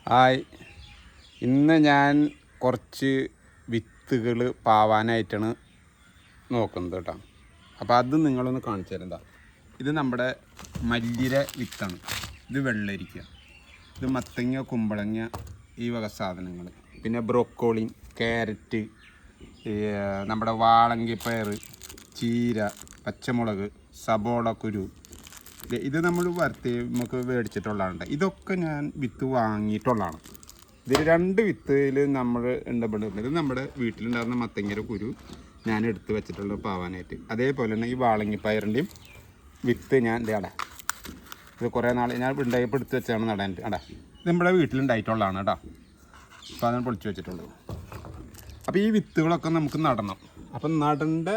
Hi, ഇന്ന് ഞാൻ കുറച്ച് വിത്തുകൾ പാവാനായിട്ടാണ് നോക്കുന്നത് കേട്ടോ. അപ്പോൾ അത് നിങ്ങളൊന്ന് കാണിച്ചു തരാം. ഇത് നമ്മുടെ മല്ലിര വിത്താണ്. ഇത് വെള്ളരിക്ക, ഇത് മത്തങ്ങ, കുമ്പളങ്ങ, ഈ വക സാധനങ്ങൾ. പിന്നെ ബ്രോക്കോളി, ക്യാരറ്റ്, നമ്മുടെ വാളങ്കിപ്പയർ, ചീര, പച്ചമുളക്, സബോള കുരു. ഇത് നമ്മൾ നമുക്ക് മേടിച്ചിട്ടുള്ളതാണ്. ഇതൊക്കെ ഞാൻ വിത്ത് വാങ്ങിയിട്ടുള്ളതാണ്. ഇതിൽ 2 വിത്തിൽ നമ്മൾ ഇടപെടുന്നത്. ഇത് നമ്മുടെ വീട്ടിലുണ്ടാകുന്ന മത്തങ്ങര കുരു ഞാൻ എടുത്ത് വെച്ചിട്ടുള്ള പാവാനായിട്ട്. അതേപോലെ തന്നെ ഈ വാളങ്ങിപ്പയറിൻ്റെയും വിത്ത് ഞാൻ ഇത് കുറേ നാൾ ഞാൻ ഉണ്ടായപ്പോൾ എടുത്ത് വെച്ചാണ് നടാൻ. ഇത് നമ്മുടെ വീട്ടിലുണ്ടായിട്ടുള്ളതാണ് കേട്ടോ. അപ്പോൾ അതാണ് പൊളിച്ച് വെച്ചിട്ടുള്ളത്. അപ്പോൾ ഈ വിത്തുകളൊക്കെ നമുക്ക് നടണം. അപ്പം നടേണ്ട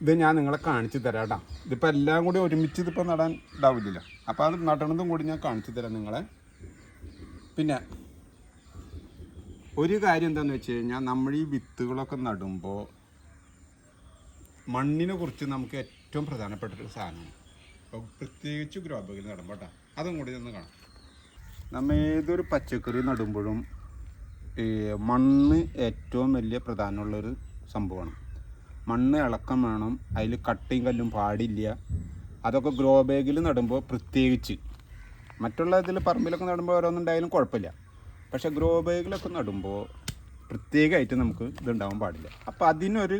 ഇത് ഞാൻ നിങ്ങളെ കാണിച്ചു തരാം കേട്ടോ. ഇതിപ്പോൾ എല്ലാം കൂടി ഒരുമിച്ച് ഇതിപ്പോൾ നടാൻ ഉണ്ടാവില്ലല്ലോ. അപ്പോൾ അത് നടണതും കൂടി ഞാൻ കാണിച്ചു തരാം നിങ്ങളെ. പിന്നെ ഒരു കാര്യം എന്താണെന്ന് വെച്ച് കഴിഞ്ഞാൽ, നമ്മൾ ഈ വിത്തുകളൊക്കെ നടുമ്പോൾ മണ്ണിനെ കുറിച്ച് നമുക്ക് ഏറ്റവും പ്രധാനപ്പെട്ടൊരു സാധനമാണ്. അപ്പോൾ പ്രത്യേകിച്ച് ഗ്രോ ബാഗിൽ നടുമ്പോൾ കേട്ടോ, അതും കൂടി ഒന്ന് കാണാം. നമ്മൾ ഏതൊരു പച്ചക്കറി നടുമ്പോഴും ഈ മണ്ണ് ഏറ്റവും വലിയ പ്രധാനമുള്ളൊരു സംഭവമാണ്. മണ്ണ് ഇളക്കം വേണം, അതിൽ കട്ടയും കല്ലും പാടില്ല. അതൊക്കെ ഗ്രോ ബാഗിൽ നടുമ്പോൾ പ്രത്യേകിച്ച്. മറ്റുള്ള ഇതിൽ പറമ്പിലൊക്കെ നടുമ്പോൾ ഓരോന്നുണ്ടായാലും കുഴപ്പമില്ല. പക്ഷേ ഗ്രോ ബാഗിലൊക്കെ നടുമ്പോൾ പ്രത്യേകമായിട്ട് നമുക്ക് ഇതുണ്ടാവാൻ പാടില്ല. അപ്പോൾ അതിനൊരു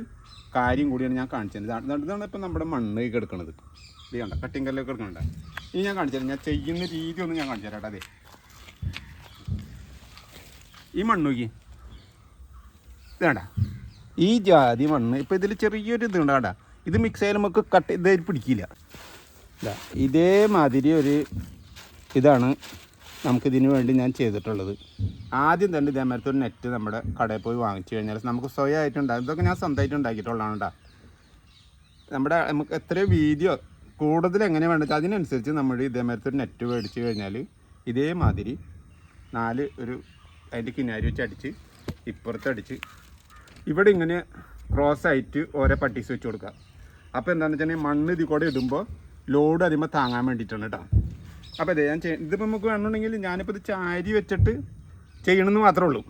കാര്യം കൂടിയാണ് ഞാൻ കാണിച്ചത്. ഇതാണ് ഇപ്പം നമ്മുടെ മണ്ണ് കിടക്കുന്നത്. ഇത് കണ്ട കട്ടിങ് കല്ലൊക്കെ കിടക്കണ്ട. ഇനി ഞാൻ കാണിച്ചു തരാം. ഞാൻ ചെയ്യുന്ന രീതി ഒന്ന് ഞാൻ കാണിച്ചു തരാം. അതെ, ഈ മണ്ണ് നോക്കി, ഇത് വേണ്ട, ഈ ജാതി മണ്ണ്. ഇപ്പോൾ ഇതിൽ ചെറിയൊരു ഇത് ഉണ്ടാകണ്ട. ഇത് മിക്സ് ആയാലും നമുക്ക് ഇതായി പിടിക്കില്ല. ഇതേമാതിരി ഒരു ഇതാണ് നമുക്കിതിന് വേണ്ടി ഞാൻ ചെയ്തിട്ടുള്ളത്. ആദ്യം തന്നെ ഇതേമാതിരത്തെ ഒരു നെറ്റ് നമ്മുടെ കടയിൽ പോയി വാങ്ങിച്ചു കഴിഞ്ഞാൽ നമുക്ക് സ്വയമായിട്ടുണ്ടാകും. ഇതൊക്കെ ഞാൻ സ്വന്തമായിട്ട് ഉണ്ടാക്കിയിട്ടുള്ളതാണ് കേട്ടോ. നമുക്ക് എത്രയോ വീതിയോ കൂടുതൽ എങ്ങനെ വേണ്ടത് അതിനനുസരിച്ച് നമ്മൾ ഇതേമാതിരത്തെ ഒരു നെറ്റ് മേടിച്ച് കഴിഞ്ഞാൽ ഇതേമാതിരി 4 അതിൻ്റെ കിനാരി വെച്ച് അടിച്ച് ഇപ്പുറത്തടിച്ച് ഇവിടെ ഇങ്ങനെ ക്രോസ് ആയിട്ട് ഓരോ പട്ടീസ് വെച്ച് കൊടുക്കുക. അപ്പോൾ എന്താണെന്ന് വെച്ചാൽ മണ്ണ് ഇതിൽ കൂടെ ഇടുമ്പോൾ ലോഡ് അതിമ്പോൾ താങ്ങാൻ വേണ്ടിയിട്ടാണ് കേട്ടോ. അപ്പോൾ അതെ, ഞാൻ ഇതിപ്പോൾ നമുക്ക് വേണമെന്നുണ്ടെങ്കിൽ ഞാനിപ്പോൾ ഇത് ചാരി വെച്ചിട്ട് ചെയ്യണമെന്ന് മാത്രമേ ഉള്ളൂ.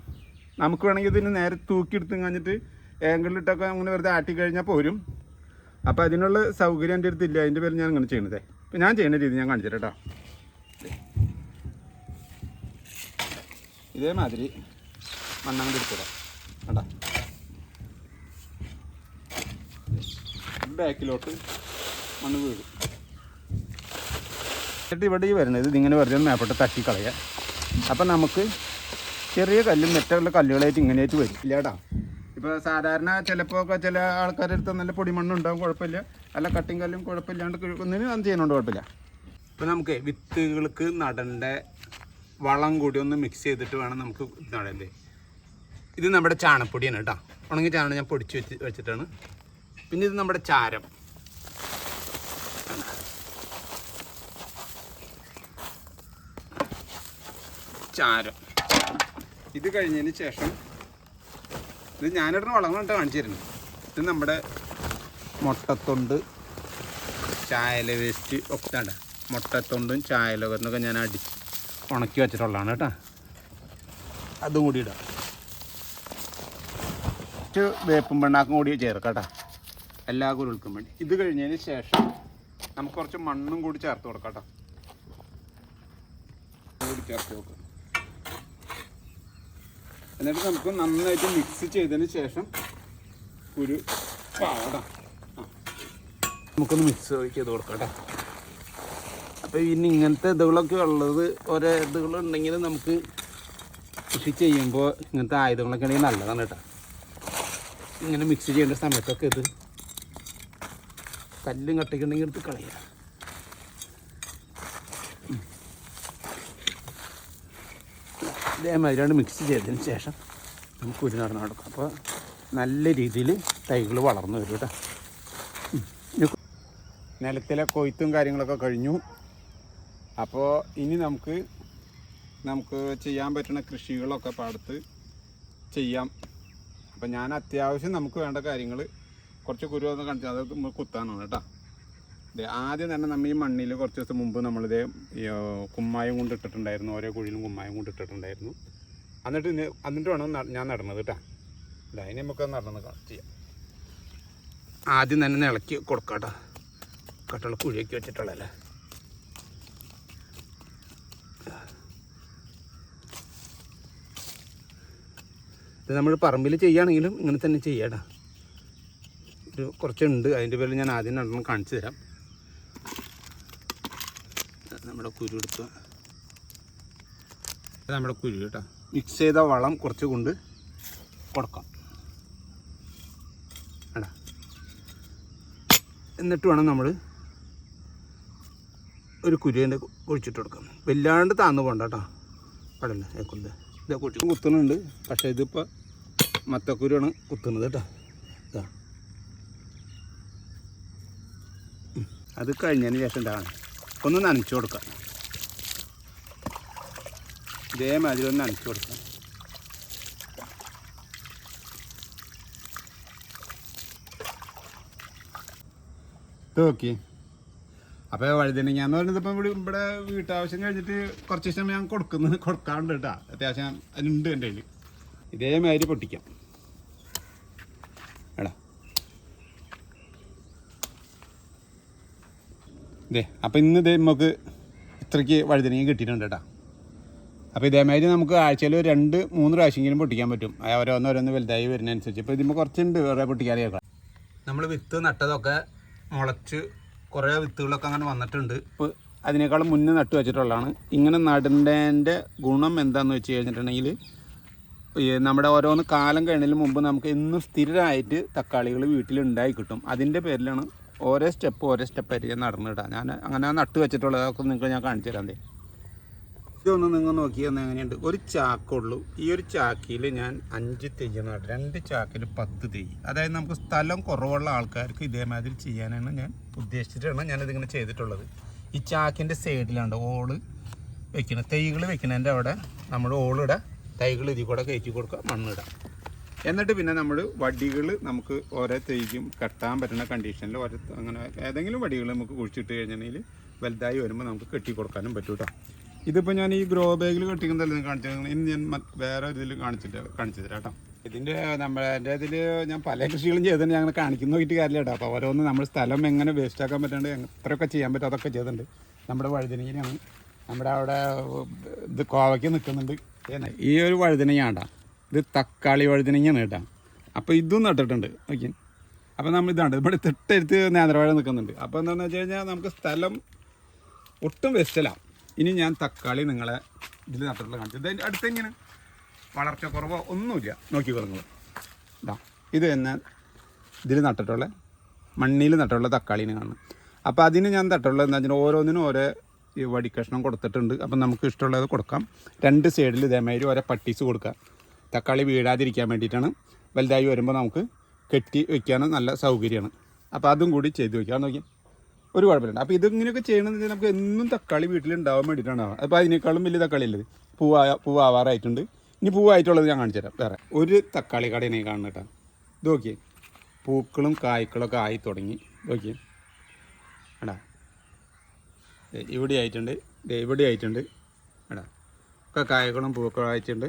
നമുക്ക് വേണമെങ്കിൽ ഇതിന് നേരെ തൂക്കിയെടുത്ത് കഴിഞ്ഞിട്ട് ഏങ്കിളിട്ടൊക്കെ അങ്ങനെ വെറുതെ ആട്ടി കഴിഞ്ഞാൽ പോരും. അപ്പോൾ അതിനുള്ള സൗകര്യം എൻ്റെ അടുത്തില്ല. അതിൻ്റെ പേര് ഞാൻ ഇങ്ങനെ ചെയ്യണതേ. അപ്പോൾ ഞാൻ ചെയ്യുന്ന രീതി ഞാൻ കാണിച്ചു തരാം കേട്ടോ. ഇതേമാതിരി മണ്ണങ്ങ് എടുത്തിടാം കേട്ടോ. ബാക്കിലോട്ട് മണ്ണ് വീഴും. എന്നിട്ട് ഇവിടെ ഈ വരുന്നത് ഇതിങ്ങനെ വെറുതെ മേപ്പോട്ട് തട്ടിക്കളയുക. അപ്പം നമുക്ക് ചെറിയ കല്ലും മറ്റുള്ള കല്ലുകളായിട്ട് ഇങ്ങനെയായിട്ട് വരും ഇല്ല കേട്ടോ. ഇപ്പോൾ സാധാരണ ചിലപ്പോൾ ചില ആൾക്കാരുടെ അടുത്ത് നല്ല പൊടിമണ്ണുണ്ടാവും, കുഴപ്പമില്ല. അല്ല കട്ടിങ് കല്ലും കുഴപ്പമില്ലാണ്ട് ഒന്നിനും അത് ചെയ്യുന്നുണ്ട്, കുഴപ്പമില്ല. ഇപ്പം നമുക്ക് വിത്തുകൾക്ക് നടേണ്ട വളം കൂടി ഒന്ന് മിക്സ് ചെയ്തിട്ട് വേണം നമുക്ക് നടണ്ടേ. ഇത് നമ്മുടെ ചാണപ്പൊടിയാണ് കേട്ടോ. ഉണങ്ങി ചാണകം ഞാൻ പൊടിച്ച് വെച്ചിട്ടാണ്. പിന്നെ ഇത് നമ്മുടെ ചാരം. ഇത് കഴിഞ്ഞതിന് ശേഷം ഇത് ഞാനിടുന്ന വളങ്ങളുണ്ട് കാണിച്ചു തരുന്നത്. ഇത് നമ്മുടെ മുട്ടത്തൊണ്ട്, ചായല വേസ്റ്റ് ഒക്കെ വേണ്ട. മുട്ടത്തൊണ്ടും ചായലൊക്കെ ഞാൻ അടിച്ച് ഉണക്കി വെച്ചിട്ടുള്ളതാണ് കേട്ടോ. അതും കൂടി ഇടാം. വേപ്പും പിണ്ണാക്കും കൂടി ചേർക്കാം കേട്ടോ, എല്ലാ കുരുൾക്കും വേണ്ടി. ഇത് കഴിഞ്ഞതിന് ശേഷം നമുക്ക് കുറച്ച് മണ്ണും കൂടി ചേർത്ത് കൊടുക്കാം കേട്ടോ. കൂടി ചേർത്ത് കൊടുക്കാം. എന്നിട്ട് നമുക്ക് നന്നായിട്ട് മിക്സ് ചെയ്തതിന് ശേഷം ഒരു പാടാം നമുക്കൊന്ന് മിക്സ് ചെയ്ത് കൊടുക്കാം കേട്ടോ. അപ്പോൾ ഇനി ഇങ്ങനത്തെ ഇതുകളൊക്കെ ഉള്ളത് ഓരോ ഇതുകളുണ്ടെങ്കിൽ നമുക്ക് കൃഷി ചെയ്യുമ്പോൾ ഇങ്ങനത്തെ ആയുധങ്ങളൊക്കെ ഉണ്ടെങ്കിൽ നല്ലതാണ് കേട്ടോ. ഇങ്ങനെ മിക്സ് ചെയ്യേണ്ട സമയത്തൊക്കെ ഇത് കല്ലും കട്ടയൊക്കെ ഉണ്ടെങ്കിൽ എടുത്ത് കളയുക. ഇതേമാതിരിയാണ് മിക്സ് ചെയ്തതിന് ശേഷം നമുക്ക് ഒരു നടന്ന് നടക്കാം. അപ്പോൾ നല്ല രീതിയിൽ തൈകൾ വളർന്നു വരും കേട്ടോ. നിലത്തിലെ കൊയ്ത്തും കാര്യങ്ങളൊക്കെ കഴിഞ്ഞു. അപ്പോൾ ഇനി നമുക്ക് ചെയ്യാൻ പറ്റുന്ന കൃഷികളൊക്കെ പാടത്ത് ചെയ്യാം. അപ്പം ഞാൻ അത്യാവശ്യം നമുക്ക് വേണ്ട കാര്യങ്ങൾ കുറച്ച് കുരു ഒന്ന് കാണിച്ചാൽ അത് കുത്താനാണ് കേട്ടോ. ആദ്യം തന്നെ നമ്മൾ ഈ മണ്ണിൽ കുറച്ച് ദിവസം മുമ്പ് നമ്മളിത് കുമ്മായം കൊണ്ട് ഇട്ടിട്ടുണ്ടായിരുന്നു. ഓരോ കുഴിയിലും കുമ്മായം കൊണ്ട് ഇട്ടിട്ടുണ്ടായിരുന്നു. എന്നിട്ട് വേണം ഞാൻ നടന്നത് കേട്ടോ. അല്ല അതിന് നമുക്ക് നടന്ന് ചെയ്യാം. ആദ്യം തന്നെ ഇളക്കി കൊടുക്കാം കേട്ടോ. കട്ടുള്ള കുഴിയൊക്കെ വെച്ചിട്ടുള്ളതല്ലേ. ഇത് നമ്മൾ പറമ്പിൽ ചെയ്യുകയാണെങ്കിലും ഇങ്ങനെ തന്നെ ചെയ്യാടാ. ഒരു കുറച്ചുണ്ട്, അതിൻ്റെ പേരിൽ ഞാൻ ആദ്യം രണ്ടെണ്ണം കാണിച്ചു തരാം. നമ്മുടെ കുരു എടുക്കുക. നമ്മുടെ കുരു കേട്ടോ. മിക്സ് ചെയ്ത വളം കുറച്ച് കൊണ്ട് കൊടുക്കാം എടാ. എന്നിട്ട് വേണം നമ്മൾ ഒരു കുരുവിൻ്റെ കുഴിച്ചിട്ട് കൊടുക്കാം. വല്ലാണ്ട് താന്നു പോകണ്ട കേട്ടോ. പാടില്ല കേൾക്കുന്നത്. ഇതാ കുട്ടി കുത്തുന്നുണ്ട്, പക്ഷേ ഇതിപ്പോൾ മത്തക്കുരുവാണ് കുത്തുന്നത് കേട്ടോ. ഇതാ അത് കഴിഞ്ഞതിന് ശേഷം എന്താണ് ഒന്ന് നനച്ചു കൊടുക്കാം. ഇതേമാതിരി ഒന്ന് നനച്ചു കൊടുക്കാം. ഇത് നോക്കി. അപ്പോൾ വഴുതനങ്ങ എന്ന് പറയുന്നത് ഇപ്പം ഇവിടെ വീട്ടാവശ്യം കഴിഞ്ഞിട്ട് കുറച്ച് ദിവസം ഞാൻ കൊടുക്കാറുണ്ട് കേട്ടോ. അത്യാവശ്യം അതിനുണ്ട് എൻ്റെ കയ്യിൽ. ഇതേമാതിരി പൊട്ടിക്കാം എടാ. ഇതേ അപ്പോൾ ഇന്ന് ഇതേ നമുക്ക് ഇത്രയ്ക്ക് വഴുതനങ്ങ കിട്ടിയിട്ടുണ്ട് കേട്ടോ. അപ്പോൾ ഇതേമാതിരി നമുക്ക് ആഴ്ചയിൽ 2-3 പ്രാവശ്യമെങ്കിലും പൊട്ടിക്കാൻ പറ്റും. ഓരോന്നോരോന്ന് വലുതായി വരുന്നതനുസരിച്ച്. ഇപ്പോൾ ഇതിമ്പോൾ കുറച്ചുണ്ട് വേറെ പൊട്ടിക്കാറിയൊക്കെ. നമ്മൾ വിത്ത് നട്ടതൊക്കെ മുളച്ച് കുറേ വിത്തുകളൊക്കെ അങ്ങനെ വന്നിട്ടുണ്ട്. ഇപ്പോൾ അതിനേക്കാളും മുന്നേ നട്ടു വെച്ചിട്ടുള്ളതാണ്. ഇങ്ങനെ നടേണ്ടതിൻ്റെ ഗുണം എന്താണെന്ന് വെച്ച് കഴിഞ്ഞിട്ടുണ്ടെങ്കിൽ നമ്മുടെ ഓരോന്ന് കാലം കഴിഞ്ഞതിന് മുമ്പ് നമുക്ക് എന്നും സ്ഥിരമായിട്ട് തക്കാളികൾ വീട്ടിലുണ്ടായി കിട്ടും. അതിൻ്റെ പേരിലാണ് ഓരോ സ്റ്റെപ്പായിട്ട് നടന്നിടാം. ഞാൻ അങ്ങനെ നട്ടു വെച്ചിട്ടുള്ളത്. അതൊക്കെ നിങ്ങൾക്ക് ഞാൻ കാണിച്ചു തരാം. ഇതൊന്ന് നിങ്ങൾ നോക്കിയാൽ എങ്ങനെയുണ്ട്. ഒരു ചാക്കുള്ളൂ. ഈ ഒരു ചാക്കിൽ ഞാൻ 5 തെയ്യ് നട്ടു. 2 ചാക്കിൽ 10 തെയ്യ്. അതായത് നമുക്ക് സ്ഥലം കുറവുള്ള ആൾക്കാർക്ക് ഇതേമാതിരി ചെയ്യാനാണ് ഞാൻ ഉദ്ദേശിച്ചിട്ടാണ് ഞാനിതിങ്ങനെ ചെയ്തിട്ടുള്ളത്. ഈ ചാക്കിൻ്റെ സൈഡിലാണ് ഓള് വെക്കുന്നത്. തൈകൾ വെക്കുന്നതിൻ്റെ അവിടെ നമ്മൾ ഓളിടുക, തൈകൾ ഇതിൽ കൂടെ കയറ്റി കൊടുക്കുക, മണ്ണിടാം. എന്നിട്ട് പിന്നെ നമ്മൾ വടികൾ നമുക്ക് ഓരോ തൈക്കും കെട്ടാൻ പറ്റുന്ന കണ്ടീഷനിൽ അങ്ങനെ ഏതെങ്കിലും വടികൾ നമുക്ക് കുഴിച്ചിട്ട് കഴിഞ്ഞിട്ടുണ്ടെങ്കിൽ വലുതായി വരുമ്പോൾ നമുക്ക് കെട്ടി കൊടുക്കാനും പറ്റും കേട്ടോ. ഇതിപ്പോൾ ഞാൻ ഈ ഗ്രോ ബാഗിൽ കെട്ടിക്കുന്നതല്ലേ കാണിച്ചു. ഇനി ഞാൻ വേറെ ഇതിൽ കാണിച്ചു തരാം കേട്ടോ. ഇതിൻ്റെ എൻ്റെ ഇതിൽ ഞാൻ പല കൃഷികളും ചെയ്തിട്ടുണ്ട്. ഞങ്ങൾ കാണിക്കുന്ന പോയിട്ട് കാര്യമില്ല കേട്ടോ. അപ്പോൾ ഓരോന്ന് നമ്മൾ സ്ഥലം എങ്ങനെ വേസ്റ്റാക്കാൻ പറ്റാണ്ട് എത്രയൊക്കെ ചെയ്യാൻ പറ്റും അതൊക്കെ ചെയ്തിട്ടുണ്ട്. നമ്മുടെ വഴുതനങ്ങയാണ്. നമ്മുടെ അവിടെ ഇത് കോവയ്ക്ക് നിൽക്കുന്നുണ്ട്. ഈ ഒരു വഴുതനങ്ങാണ്ട, ഇത് തക്കാളി വഴുതനങ്ങയാണ് കേട്ടോ. അപ്പോൾ ഇതും നട്ടിട്ടുണ്ട്. ഓക്കെ. അപ്പോൾ നമ്മൾ ഇതാണ്ട് ഇവിടെ തൊട്ടടുത്ത് നേന്ത്രവാഴ നിൽക്കുന്നുണ്ട്. അപ്പോൾ എന്താണെന്ന് വെച്ച് കഴിഞ്ഞാൽ നമുക്ക് സ്ഥലം ഒട്ടും വേസ്റ്റല്ല. ഇനി ഞാൻ തക്കാളി നിങ്ങളെ ഇതിൽ നട്ടിട്ടുള്ള കാണിച്ചു. ഇത് അടുത്ത് ഇങ്ങനെ വളർച്ച കുറവോ ഒന്നുമില്ല. നോക്കിക്കോ നിങ്ങൾ. ഇതാ ഇത് തന്നെ ഇതിൽ നട്ടിട്ടുള്ള മണ്ണിൽ നട്ടിട്ടുള്ള തക്കാളിനെ കാണുന്നത്. അപ്പോൾ അതിന് ഞാൻ തട്ടുള്ളത് എന്താ വെച്ചാൽ ഓരോന്നിനും ഓരോ ഈ വടിക്കഷ്ണം കൊടുത്തിട്ടുണ്ട്. അപ്പം നമുക്ക് ഇഷ്ടമുള്ളത് കൊടുക്കാം. 2 സൈഡിൽ ഇതേമാതിരി ഓരോ പട്ടീസ് കൊടുക്കാം. തക്കാളി വീഴാതിരിക്കാൻ വേണ്ടിയിട്ടാണ്. വലുതായി വരുമ്പോൾ നമുക്ക് കെട്ടി വയ്ക്കാനും നല്ല സൗകര്യമാണ്. അപ്പോൾ അതും കൂടി ചെയ്ത് വയ്ക്കാം. നോക്കി ഒരു കുഴപ്പമില്ല. അപ്പോൾ ഇതിങ്ങനെയൊക്കെ ചെയ്യണമെന്ന് വെച്ചാൽ നമുക്ക് എന്നും തക്കാളി വീട്ടിലുണ്ടാവാൻ വേണ്ടിയിട്ടാണ്. അപ്പോൾ അതിനേക്കാളും വലിയ തക്കാളി ഉള്ളത് പൂവാവാറായിട്ടുണ്ട്. ഇനി പൂവായിട്ടുള്ളത് ഞാൻ കാണിച്ചു തരാം. വേറെ ഒരു തക്കാളി കടയിനെ കാണുന്ന കേട്ടോ. ഇത് നോക്കിയേ, പൂക്കളും കായ്ക്കളൊക്കെ ആയി തുടങ്ങി. നോക്കിയേ എടാ, ഇവിടെ ആയിട്ടുണ്ട്, ഇവിടെ ആയിട്ടുണ്ട് എടാ. ഒക്കെ കായ്ക്കളും പൂക്കളും ആയിട്ടുണ്ട്.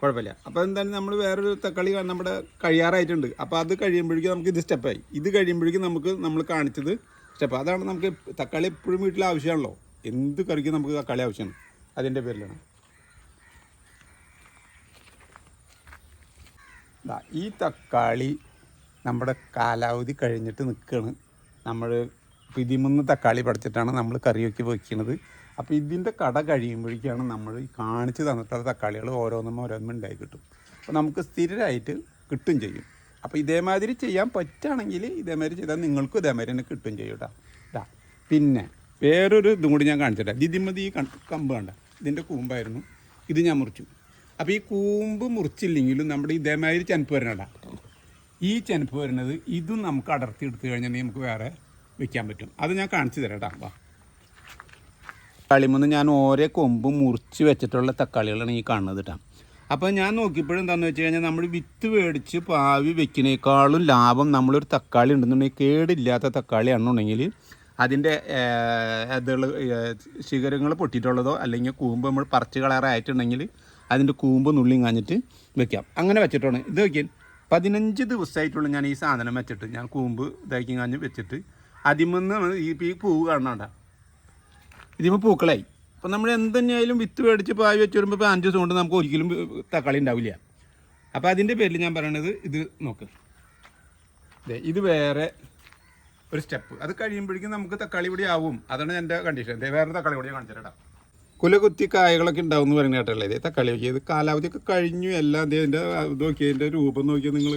കുഴപ്പമില്ല. അപ്പോൾ എന്തായാലും നമ്മൾ വേറൊരു തക്കാളി നമ്മുടെ കഴിയാറായിട്ടുണ്ട്. അപ്പോൾ അത് കഴിയുമ്പോഴേക്കും നമുക്ക് ഇത് സ്റ്റെപ്പായി. ഇത് കഴിയുമ്പോഴേക്കും നമ്മൾ കാണിച്ചത് സ്റ്റെപ്പ്. അതാണ് നമുക്ക് തക്കാളി എപ്പോഴും വീട്ടിൽ ആവശ്യമാണല്ലോ. എന്ത് കറിക്കും നമുക്ക് തക്കാളി ആവശ്യമാണ്. അതിൻ്റെ പേരിലാണ് ഈ തക്കാളി നമ്മുടെ കാലാവധി കഴിഞ്ഞിട്ട് നിൽക്കുകയാണ്. നമ്മൾ ഇതിൽ തക്കാളി പറിച്ചിട്ടാണ് നമ്മൾ കറിയൊക്കെ വയ്ക്കുന്നത്. അപ്പോൾ ഇതിൻ്റെ കട കഴിയുമ്പോഴേക്കാണ് നമ്മൾ കാണിച്ച് തന്നിട്ടുള്ള തക്കാളികൾ ഓരോന്നും ഉണ്ടായി കിട്ടും. അപ്പോൾ നമുക്ക് സ്ഥിരമായിട്ട് കിട്ടും ചെയ്യും. അപ്പോൾ ഇതേമാതിരി ചെയ്യാൻ പറ്റുകയാണെങ്കിൽ ഇതേമാതിരി ചെയ്താൽ നിങ്ങൾക്കും ഇതേമാതിരി തന്നെ കിട്ടും ചെയ്യും കേട്ടോ. പിന്നെ വേറൊരു ഇതും കൂടി ഞാൻ കാണിച്ചിട്ടാണ്. ഇതിമതി ഈ കമ്പ് കണ്ട, ഇതിൻ്റെ കൂമ്പായിരുന്നു. ഇത് ഞാൻ മുറിച്ചു. അപ്പോൾ ഈ കൂമ്പ് മുറിച്ചില്ലെങ്കിലും നമ്മുടെ ഇതേമാതിരി ചെനപ്പ് വരണ ഈ ചെനപ്പ് വരുന്നത് ഇതും നമുക്ക് അടർത്തി എടുത്തു കഴിഞ്ഞാൽ നമുക്ക് വേറെ വെക്കാൻ പറ്റും. അത് ഞാൻ കാണിച്ചു തരാം കേട്ടോ. വാ, തക്കാളിമൊന്ന് ഞാൻ ഓരോ കൊമ്പും മുറിച്ച് വെച്ചിട്ടുള്ള തക്കാളികളാണ് ഈ കാണുന്നത് കേട്ടോ. അപ്പോൾ ഞാൻ നോക്കിയപ്പോഴും എന്താണെന്ന് വെച്ച് കഴിഞ്ഞാൽ നമ്മൾ വിത്ത് മേടിച്ച് പാവി വെക്കുന്നേക്കാളും ലാഭം നമ്മളൊരു തക്കാളി ഉണ്ടെന്നുണ്ടെങ്കിൽ കേടില്ലാത്ത തക്കാളി ആണെന്നുണ്ടെങ്കിൽ അതിൻ്റെ ഇതുകൾ ശിഖരങ്ങൾ പൊട്ടിയിട്ടുള്ളതോ അല്ലെങ്കിൽ കൂമ്പ് നമ്മൾ പറിച്ച് കളറായിട്ടുണ്ടെങ്കിൽ അതിൻ്റെ കൂമ്പ് നുള്ളി കാഞ്ഞിട്ട് വെക്കാം. അങ്ങനെ വെച്ചിട്ടാണ് ഇത് വയ്ക്കാൻ 15 ദിവസമായിട്ടുള്ള ഞാൻ ഈ സാധനം വെച്ചിട്ട് ഞാൻ കൂമ്പ് ഇതാക്കി കാഞ്ഞ് വെച്ചിട്ട് അതിമെന്ന് ഈ പൂവ് കാണണ്ട ഇതിപ്പോൾ പൂക്കളായി. അപ്പോൾ നമ്മൾ എന്തുതന്നെയായാലും വിത്ത് മേടിച്ച് പായി വെച്ച് വരുമ്പോൾ 5 ദിവസം കൊണ്ട് നമുക്ക് ഒരിക്കലും തക്കാളി ഉണ്ടാവില്ല. അപ്പോൾ അതിൻ്റെ പേരിൽ ഞാൻ പറയണത് ഇത് നോക്ക്, ഇത് വേറെ ഒരു സ്റ്റെപ്പ്. അത് കഴിയുമ്പോഴേക്കും നമുക്ക് തക്കാളി പൊടി ആവും. അതാണ് എൻ്റെ കണ്ടീഷൻ. വേറെ തക്കാളി പൊടി കാണിച്ചു തരാം. കുലകുത്തി കായകളൊക്കെ ഉണ്ടാവും എന്ന് പറയുന്ന കേട്ടല്ലേ. ഇതേ തക്കാളി നോക്കിയത് കാലാവധിയൊക്കെ കഴിഞ്ഞു. എല്ലാം ഇതിൻ്റെ ഇത് നോക്കിയത് ഇതിൻ്റെ രൂപം നോക്കിയാൽ നിങ്ങൾ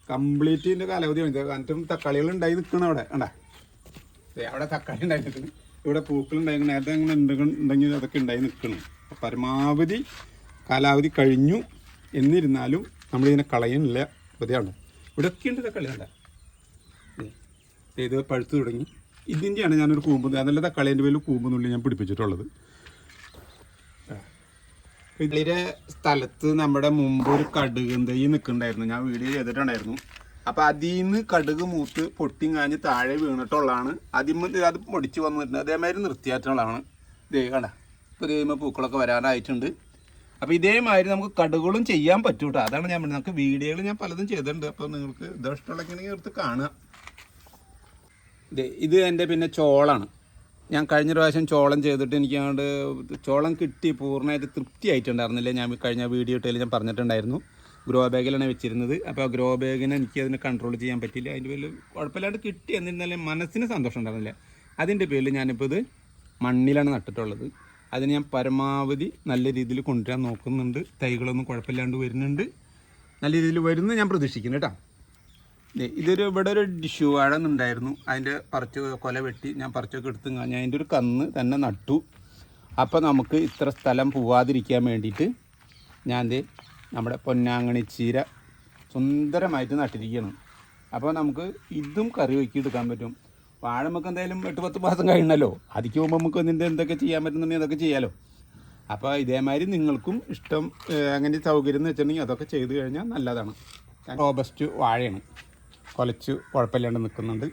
കംപ്ലീറ്റ് ഇതിൻ്റെ കാലാവധി വാങ്ങിച്ചത്. എന്നിട്ടും തക്കാളികൾ ഉണ്ടായി നിൽക്കണം അവിടെ. വേണ്ട അവിടെ തക്കാളി ഉണ്ടായി നിൽക്കണം, ഇവിടെ പൂക്കളുണ്ടായി. നേരത്തെ അങ്ങനെ ഉണ്ടെങ്കിൽ അതൊക്കെ ഉണ്ടായി നിൽക്കണം. പരമാവധി കാലാവധി കഴിഞ്ഞു എന്നിരുന്നാലും നമ്മളിതിനെ കളയുന്നില്ല. പതിയാണ് ഇവിടെയൊക്കെ ഉണ്ട് തക്കാളി. വേണ്ട ഇത് പഴുത്ത് തുടങ്ങി. ഇതിൻ്റെയാണ് ഞാനൊരു കൂമ്പ്, അതല്ല തക്കാളീൻ്റെ പേരിൽ കൂമ്പെന്നുള്ളിൽ ഞാൻ പിടിപ്പിച്ചിട്ടുള്ളത്. ഇതിലെ സ്ഥലത്ത് നമ്മുടെ മുമ്പ് ഒരു കടുക് തൈ നിൽക്കുന്നുണ്ടായിരുന്നു, ഞാൻ വീഡിയോ ചെയ്തിട്ടുണ്ടായിരുന്നു. അപ്പോൾ അതിൽ നിന്ന് കടുക് മൂത്ത് പൊട്ടി കാഞ്ഞ് താഴെ വീണിട്ടുള്ളതാണ്. അത് പൊടിച്ച് വന്നിട്ടുണ്ട്. അതേമാതിരി നിർത്തിയായിട്ടുള്ളതാണ്. ഇതേ കണ്ട ഇപ്പോൾ ഇതേമാതിരി പൂക്കളൊക്കെ വരാനായിട്ടുണ്ട്. അപ്പോൾ ഇതേമാതിരി നമുക്ക് കടുകുകളും ചെയ്യാൻ പറ്റും കേട്ടോ. അതാണ് ഞാൻ പറഞ്ഞത്. നമുക്ക് വീഡിയോകൾ ഞാൻ പലതും ചെയ്തിട്ടുണ്ട്. അപ്പോൾ നിങ്ങൾക്ക് ഇഷ്ടമുള്ളതൊക്കെ എടുത്ത് കാണുക. ഇത് എൻ്റെ പിന്നെ ചോളാണ്. ഞാൻ കഴിഞ്ഞ പ്രാവശ്യം ചോളം ചെയ്തിട്ട് എനിക്ക് അങ്ങോട്ട് ചോളം കിട്ടി പൂർണ്ണമായിട്ട് തൃപ്തിയായിട്ടുണ്ടായിരുന്നില്ല. ഞാൻ കഴിഞ്ഞ വീഡിയോ ഇട്ടതിൽ ഞാൻ പറഞ്ഞിട്ടുണ്ടായിരുന്നു. ഗ്രോ ബാഗിലാണ് വെച്ചിരുന്നത്. അപ്പോൾ ആ ഗ്രോ ബാഗിനെ എനിക്ക് അതിനെ കൺട്രോൾ ചെയ്യാൻ പറ്റില്ല. അതിൻ്റെ പേരിൽ കുഴപ്പമില്ലാണ്ട് കിട്ടി. എന്നിരുന്നാലും മനസ്സിന് സന്തോഷം ഉണ്ടായിരുന്നില്ല. അതിൻ്റെ പേരിൽ ഞാനിപ്പോൾ ഇത് മണ്ണിലാണ് നട്ടിട്ടുള്ളത്. അതിന് ഞാൻ പരമാവധി നല്ല രീതിയിൽ കൊണ്ടുവരാൻ നോക്കുന്നുണ്ട്. തൈകളൊന്നും കുഴപ്പമില്ലാണ്ട് വരുന്നുണ്ട്. നല്ല രീതിയിൽ വരുന്നത് ഞാൻ പ്രതീക്ഷിക്കുന്നു കേട്ടോ. ഇവിടെ ഒരു ഡിഷ്യൂ വാഴ ഉണ്ടായിരുന്നു. അതിൻ്റെ പറിച്ച് കൊല വെട്ടി ഞാൻ പറിച്ചൊക്കെ എടുത്ത് ഞാൻ അതിൻ്റെ ഒരു കന്ന് തന്നെ നട്ടു. അപ്പോൾ നമുക്ക് ഇത്ര സ്ഥലം പോവാതിരിക്കാൻ വേണ്ടിയിട്ട് ഞാൻ നമ്മുടെ പൊന്നാങ്കണി ചീര സുന്ദരമായിട്ട് നട്ടിരിക്കുകയാണ്. അപ്പോൾ നമുക്ക് ഇതും കറി വയ്ക്കി എടുക്കാൻ പറ്റും. വാഴ നമുക്ക് എന്തായാലും 8-10 മാസം കഴിയണമല്ലോ. അതിക്ക് പോകുമ്പോൾ നമുക്ക് ഇതിൻ്റെ എന്തൊക്കെ ചെയ്യാൻ പറ്റുന്നുണ്ടെങ്കിൽ അതൊക്കെ ചെയ്യാമല്ലോ. അപ്പോൾ ഇതേമാതിരി നിങ്ങൾക്കും ഇഷ്ടം അങ്ങനെ സൗകര്യം എന്ന് വെച്ചിട്ടുണ്ടെങ്കിൽ അതൊക്കെ ചെയ്ത് കഴിഞ്ഞാൽ നല്ലതാണ്. റോബസ്റ്റ് വാഴയാണ്, കുലച്ച് കുഴപ്പമില്ലാണ്ട് നിൽക്കുന്നുണ്ട്.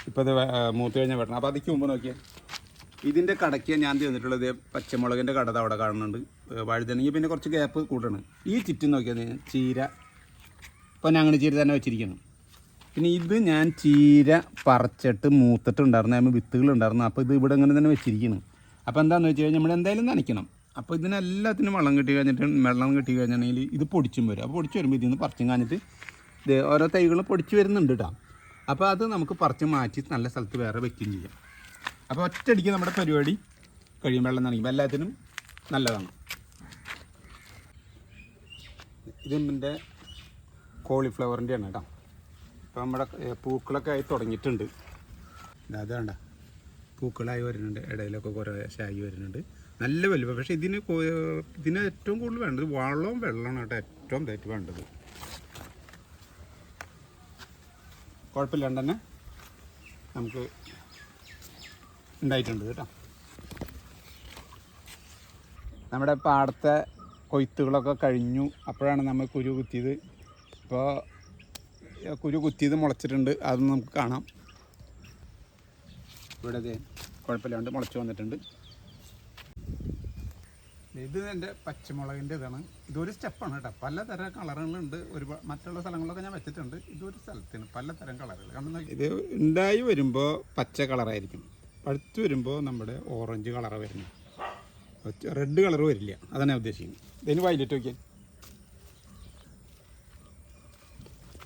ഇപ്പോൾ ഇത് മൂത്ത് കഴിഞ്ഞാൽ വെട്ടണം. അപ്പോൾ അതിക്ക് മുമ്പ് നോക്കിയാൽ ഇതിൻ്റെ കടയ്ക്ക് ഞാൻ തന്നിട്ടുള്ളത് പച്ചമുളകിൻ്റെ കട അവിടെ കാണുന്നുണ്ട്. വഴുതനെങ്കിൽ പിന്നെ കുറച്ച് ഗ്യാപ്പ് കൂട്ടണം. ഈ ചുറ്റും നോക്കിയാൽ ചീര ഇപ്പോൾ ഞങ്ങൾ ചീര തന്നെ വെച്ചിരിക്കണം. പിന്നെ ഇത് ഞാൻ ചീര പറിച്ചിട്ട് മൂത്തിട്ടുണ്ടായിരുന്നു, അതിന് വിത്തുകളുണ്ടായിരുന്നു. അപ്പോൾ ഇത് ഇവിടെ ഇങ്ങനെ തന്നെ വെച്ചിരിക്കുന്നു. അപ്പോൾ എന്താണെന്ന് വെച്ച് കഴിഞ്ഞാൽ നമ്മൾ എന്തായാലും നനയ്ക്കണം. അപ്പോൾ ഇതിനെല്ലാത്തിനും വെള്ളം കിട്ടി കഴിഞ്ഞിട്ടുണ്ടെങ്കിൽ ഇത് പൊടിച്ചും വരും. അപ്പോൾ പൊടിച്ച് വരുമ്പോൾ ഇതിൽ നിന്ന് പറിച്ചും കാഞ്ഞിട്ട് ഇത് ഓരോ തൈകളും പൊടിച്ച് വരുന്നുണ്ട് കേട്ടോ. അപ്പോൾ അത് നമുക്ക് പറിച്ച് മാറ്റി നല്ല സ്ഥലത്ത് വേറെ വെക്കുകയും ചെയ്യാം. അപ്പോൾ ഒറ്റയടിക്ക് നമ്മുടെ പരിപാടി കഴിയും. വെള്ളം നനയ്ക്കുമ്പോൾ എല്ലാത്തിനും നല്ലതാണ്. ഇതിൻ്റെ കോളിഫ്ലവറിൻ്റെ ആണ് കേട്ടോ. ഇപ്പോൾ നമ്മുടെ പൂക്കളൊക്കെ ആയി തുടങ്ങിയിട്ടുണ്ട്. അത് വേണ്ട പൂക്കളായി വരുന്നുണ്ട്, ഇടയിലൊക്കെ കുറേ ശായി വരുന്നുണ്ട്. നല്ല വലുപ്പം. പക്ഷേ ഇതിന് ഏറ്റവും കൂടുതൽ വേണ്ടത് വളവും വെള്ളമാണ് കേട്ടോ. ഏറ്റവും ഇതായിട്ട് വേണ്ടത്. കുഴപ്പമില്ലാണ്ട് തന്നെ നമുക്ക് ഉണ്ടായിട്ടുണ്ട് കേട്ടോ. നമ്മുടെ പാടത്തെ കൊയ്ത്തുകളൊക്കെ കഴിഞ്ഞു. അപ്പോഴാണ് നമ്മൾ കുരു കുത്തിയത്. ഇപ്പോൾ കുരു കുത്തിയത് മുളച്ചിട്ടുണ്ട്. അതൊന്നും നമുക്ക് കാണാം. ഇവിടെ കുഴപ്പമില്ലാണ്ട് മുളച്ച് വന്നിട്ടുണ്ട്. ഇത് എൻ്റെ പച്ചമുളകിൻ്റെ ഇതാണ്. ഇതൊരു സ്റ്റെപ്പാണ് കേട്ടോ. പലതരം കളറുകളുണ്ട്. മറ്റുള്ള സ്ഥലങ്ങളിലൊക്കെ ഞാൻ വെച്ചിട്ടുണ്ട്. ഇതൊരു സ്ഥലത്തിന് പലതരം കളറുകൾ. കാരണം ഇത് ഉണ്ടായി വരുമ്പോൾ പച്ച കളറായിരിക്കും, പഴുത്ത് വരുമ്പോൾ നമ്മുടെ ഓറഞ്ച് കളറ് വരുന്നു. റെഡ് കളർ വരില്ല. അതാണ് ഞാൻ ഉദ്ദേശിക്കുന്നത്. ഇതിന് വയലറ്റ് നോക്കിയാൽ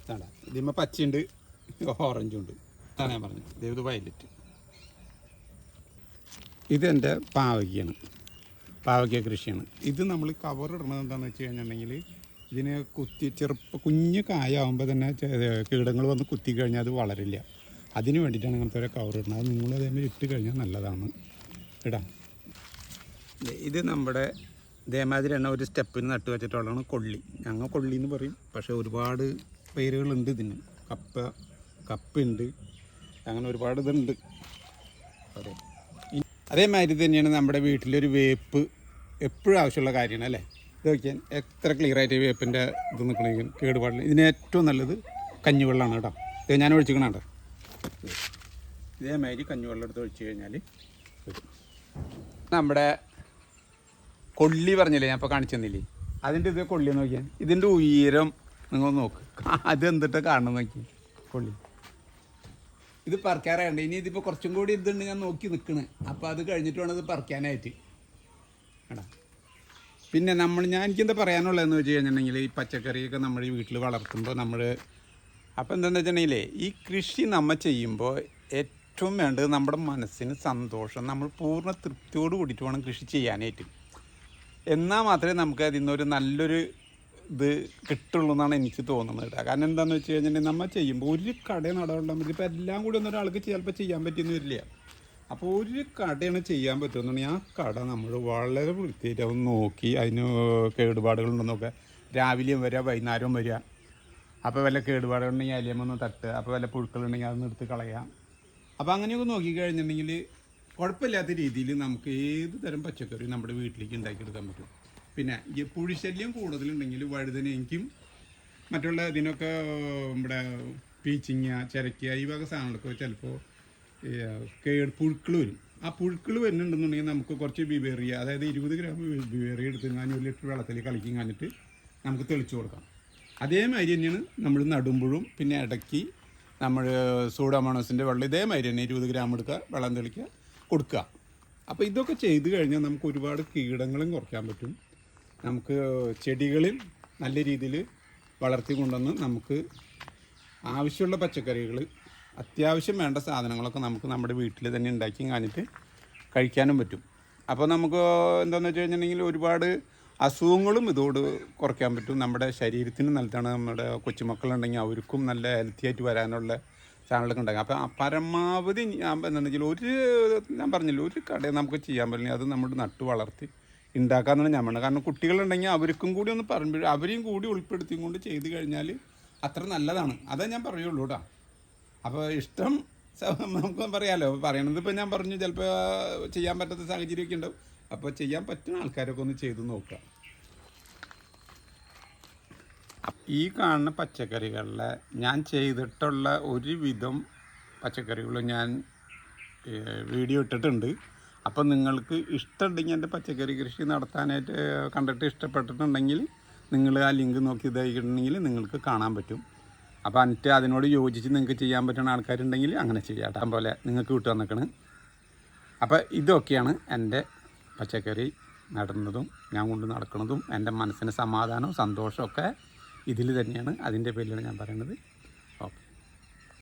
വേണ്ട. ഇതിന്മേൽ പച്ചയുണ്ട്, ഓറഞ്ചും ഉണ്ട്. അതാണ് ഞാൻ പറഞ്ഞത്. ഇത് വയലറ്റ്. ഇതെൻ്റെ പാവയ്ക്കാണ്, പാവയ്ക്ക കൃഷിയാണ്. ഇത് നമ്മൾ കവർ ഇടണത് എന്താണെന്ന് വെച്ച് കഴിഞ്ഞിട്ടുണ്ടെങ്കിൽ ഇതിന് കുഞ്ഞ് കായാവുമ്പോൾ തന്നെ കീടങ്ങൾ വന്ന് കുത്തി കഴിഞ്ഞാൽ അത് വളരില്ല. അതിന് വേണ്ടിയിട്ടാണ് ഇങ്ങനത്തെ ഒരു കവർ ഇടുന്നത്. അത് നിങ്ങൾ അതേമാതിരി ഇട്ട് കഴിഞ്ഞാൽ നല്ലതാണ് ഇടാം. ഇത് നമ്മുടെ ഇതേമാതിരി തന്നെ ഒരു സ്റ്റെപ്പിന് നട്ട് വെച്ചിട്ടുള്ളതാണ് കൊള്ളി. ഞങ്ങൾ കൊള്ളി എന്ന് പറയും. പക്ഷേ ഒരുപാട് പേരുകളുണ്ട് ഇതിന്. കപ്പുണ്ട്, അങ്ങനെ ഒരുപാട് ഇതുണ്ട്. അതെ, അതേമാതിരി തന്നെയാണ് നമ്മുടെ വീട്ടിലൊരു വേപ്പ് എപ്പോഴും ആവശ്യമുള്ള കാര്യമാണ് അല്ലേ. ഇത് നോക്കിയാൽ എത്ര ക്ലിയറായിട്ട് വേപ്പിൻ്റെ ഇത് നിൽക്കണമെങ്കിൽ കേടുപാടില്ല. ഇതിന് ഏറ്റവും നല്ലത് കഞ്ഞിവെള്ളമാണ് കേട്ടോ. ഇത് ഞാൻ ഒഴിച്ചിക്കണം കേട്ടോ. ഇതേമാതിരി കഞ്ഞിവെള്ളം എടുത്ത് ഒഴിച്ച് കഴിഞ്ഞാൽ വരും. നമ്മുടെ കൊള്ളി പറഞ്ഞില്ലേ ഞാൻ ഇപ്പോൾ കാണിച്ചു തന്നില്ലേ, അതിൻ്റെ ഇത് കൊള്ളി നോക്കിയാൽ ഇതിൻ്റെ ഉയരം നിങ്ങൾ നോക്ക്, അത് എന്തിട്ട് കാണണം നോക്കി കൊള്ളി. ഇത് പറിക്കാറായുണ്ട്. ഇനി ഇതിപ്പോൾ കുറച്ചും കൂടി ഇതുണ്ട് ഞാൻ നോക്കി നിൽക്കണ്. അപ്പോൾ അത് കഴിഞ്ഞിട്ട് വേണം ഇത് പറിക്കാനായിട്ട്. എടാ പിന്നെ എനിക്കെന്താ പറയാനുള്ളതെന്ന് വെച്ച് കഴിഞ്ഞിട്ടുണ്ടെങ്കിൽ ഈ പച്ചക്കറിയൊക്കെ നമ്മൾ ഈ വീട്ടിൽ വളർത്തുമ്പോൾ അപ്പോൾ എന്താണെന്ന് വെച്ചിട്ടുണ്ടെങ്കിൽ ഈ കൃഷി നമ്മൾ ചെയ്യുമ്പോൾ ഏറ്റവും വേണ്ടത് നമ്മുടെ മനസ്സിന് സന്തോഷം, നമ്മൾ പൂർണ്ണ തൃപ്തിയോട് കൂടിയിട്ട് വേണം കൃഷി ചെയ്യാനായിട്ട്. എന്നാൽ മാത്രമേ നമുക്ക് അതിൽ നിന്നൊരു നല്ലൊരു ഇത് കിട്ടുള്ളൂ എന്നാണ് എനിക്ക് തോന്നുന്നത് കേട്ടോ. കാരണം എന്താണെന്ന് വെച്ച് കഴിഞ്ഞിട്ടുണ്ടെങ്കിൽ നമ്മൾ ചെയ്യുമ്പോൾ ഒരു കട നടണ്ടാൻ പറ്റും. ഇപ്പോൾ എല്ലാം കൂടി ഒന്നും ഒരാൾക്ക് ചിലപ്പോൾ ചെയ്യാൻ പറ്റിയെന്ന് വരില്ല. അപ്പോൾ ഒരു കടയാണ് ചെയ്യാൻ പറ്റുമെന്നുണ്ടെങ്കിൽ ആ കട നമ്മൾ വളരെ വൃത്തിയായിട്ട് അത് നോക്കി അതിന് കേടുപാടുകളുണ്ടെന്നൊക്കെ രാവിലെയും വരിക വൈകുന്നേരവും വരിക. അപ്പോൾ വല്ല കേടുപാടുകളുണ്ടെങ്കിൽ അലിയമൊന്ന് തട്ടുക, അപ്പോൾ വല്ല പുഴുക്കളുണ്ടെങ്കിൽ അതൊന്ന് എടുത്ത് കളയാം. അപ്പോൾ അങ്ങനെയൊക്കെ നോക്കിക്കഴിഞ്ഞിട്ടുണ്ടെങ്കിൽ കുഴപ്പമില്ലാത്ത രീതിയിൽ നമുക്ക് ഏത് തരം പച്ചക്കറി നമ്മുടെ വീട്ടിലേക്ക് ഉണ്ടാക്കിയെടുക്കാൻ പറ്റും. പിന്നെ ഈ പുഴിശല്യം കൂടുതലുണ്ടെങ്കിൽ വഴുതനയ്ക്കും മറ്റുള്ള ഇതിനൊക്കെ നമ്മുടെ പീച്ചിങ്ങ, ചിരക്കുക ഈ വക സാധനങ്ങളൊക്കെ ചിലപ്പോൾ പുഴുക്കൾ വരും. ആ പുഴുക്കൾ വരുന്നുണ്ടെന്നുണ്ടെങ്കിൽ നമുക്ക് കുറച്ച് ബിവേറിയ, അതായത് 20 ഗ്രാം ബിവേറിയ എടുത്ത് 1 ലിറ്റർ വെള്ളത്തിൽ കളിക്കും കാണിട്ട് നമുക്ക് തെളിച്ചു കൊടുക്കാം. അതേമാതിരി തന്നെയാണ് നമ്മൾ നടുമ്പോഴും പിന്നെ ഇടയ്ക്ക് നമ്മൾ സൂഡോമോണസിൻ്റെ വെള്ളം ഇതേമാതിരി തന്നെ 20 ഗ്രാം എടുക്കുക, വെള്ളം തെളിക്കുക, കൊടുക്കുക. അപ്പോൾ ഇതൊക്കെ ചെയ്ത് കഴിഞ്ഞാൽ നമുക്ക് ഒരുപാട് കീടങ്ങളും കുറയ്ക്കാൻ പറ്റും. നമുക്ക് ചെടികളും നല്ല രീതിയിൽ വളർത്തി കൊണ്ടുവന്ന് നമുക്ക് ആവശ്യമുള്ള പച്ചക്കറികൾ, അത്യാവശ്യം വേണ്ട സാധനങ്ങളൊക്കെ നമുക്ക് നമ്മുടെ വീട്ടിൽ തന്നെ ഉണ്ടാക്കി കഴിഞ്ഞിട്ട് കഴിക്കാനും പറ്റും. അപ്പോൾ നമുക്ക് എന്താണെന്ന് വെച്ച് കഴിഞ്ഞിട്ടുണ്ടെങ്കിൽ ഒരുപാട് അസുഖങ്ങളും ഇതോട് കുറയ്ക്കാൻ പറ്റും. നമ്മുടെ ശരീരത്തിന് നല്ലതാണ്. നമ്മുടെ കൊച്ചുമക്കളുണ്ടെങ്കിൽ അവർക്കും നല്ല ഹെൽത്തി ആയിട്ട് വരാനുള്ള സാധനങ്ങളൊക്കെ ഉണ്ടാകും. അപ്പോൾ പരമാവധി എന്താണെന്നുവെച്ചാൽ ഞാൻ പറഞ്ഞില്ല, ഒരു കടയിൽ നമുക്ക് ചെയ്യാൻ പറ്റില്ല, അത് നമ്മൾ നട്ടു വളർത്തി ഉണ്ടാക്കാമെന്നാണ് ഞാൻ പറഞ്ഞത്. കാരണം കുട്ടികളുണ്ടെങ്കിൽ അവർക്കും കൂടി ഒന്ന് പറയുമ്പോൾ അവരെയും കൂടി ഉൾപ്പെടുത്തിയും കൊണ്ട് ചെയ്ത് കഴിഞ്ഞാൽ അത്ര നല്ലതാണ്. അതേ ഞാൻ പറയുള്ളൂ കേട്ടോ. അപ്പോൾ ഇഷ്ടം നമുക്ക് പറയാമല്ലോ, പറയണത് ഇപ്പോൾ ഞാൻ പറഞ്ഞു ചിലപ്പോൾ ചെയ്യാൻ പറ്റാത്ത സാഹചര്യമൊക്കെ ഉണ്ടാവും. അപ്പോൾ ചെയ്യാൻ പറ്റുന്ന ആൾക്കാരൊക്കെ ഒന്ന് ചെയ്ത് നോക്കുക. ഈ കാണുന്ന പച്ചക്കറികളിലെ ഞാൻ ചെയ്തിട്ടുള്ള ഒരുവിധം പച്ചക്കറികൾ ഞാൻ വീഡിയോ ഇട്ടിട്ടുണ്ട്. അപ്പോൾ നിങ്ങൾക്ക് ഇഷ്ടമുണ്ടെങ്കിൽ എൻ്റെ പച്ചക്കറി കൃഷി നടത്താനായിട്ട് കണ്ടിട്ട് ഇഷ്ടപ്പെട്ടിട്ടുണ്ടെങ്കിൽ നിങ്ങൾ ആ ലിങ്ക് നോക്കി ഇതായിട്ടുണ്ടെങ്കിൽ നിങ്ങൾക്ക് കാണാൻ പറ്റും. അപ്പോൾ എന്നിട്ട് അതിനോട് യോജിച്ച് നിങ്ങൾക്ക് ചെയ്യാൻ പറ്റുന്ന ആൾക്കാരുണ്ടെങ്കിൽ അങ്ങനെ ചെയ്യാം. ഇഷ്ടം പോലെ നിങ്ങൾക്ക് വിട്ടു വന്നിക്കണ്. അപ്പോൾ ഇതൊക്കെയാണ് എൻ്റെ പച്ചക്കറി നടുന്നതും ഞാൻ കൊണ്ട് നടക്കുന്നതും. എൻ്റെ മനസ്സിന് സമാധാനവും സന്തോഷമൊക്കെ ഇതിൽ തന്നെയാണ്. അതിൻ്റെ പേരിലാണ് ഞാൻ പറയുന്നത്.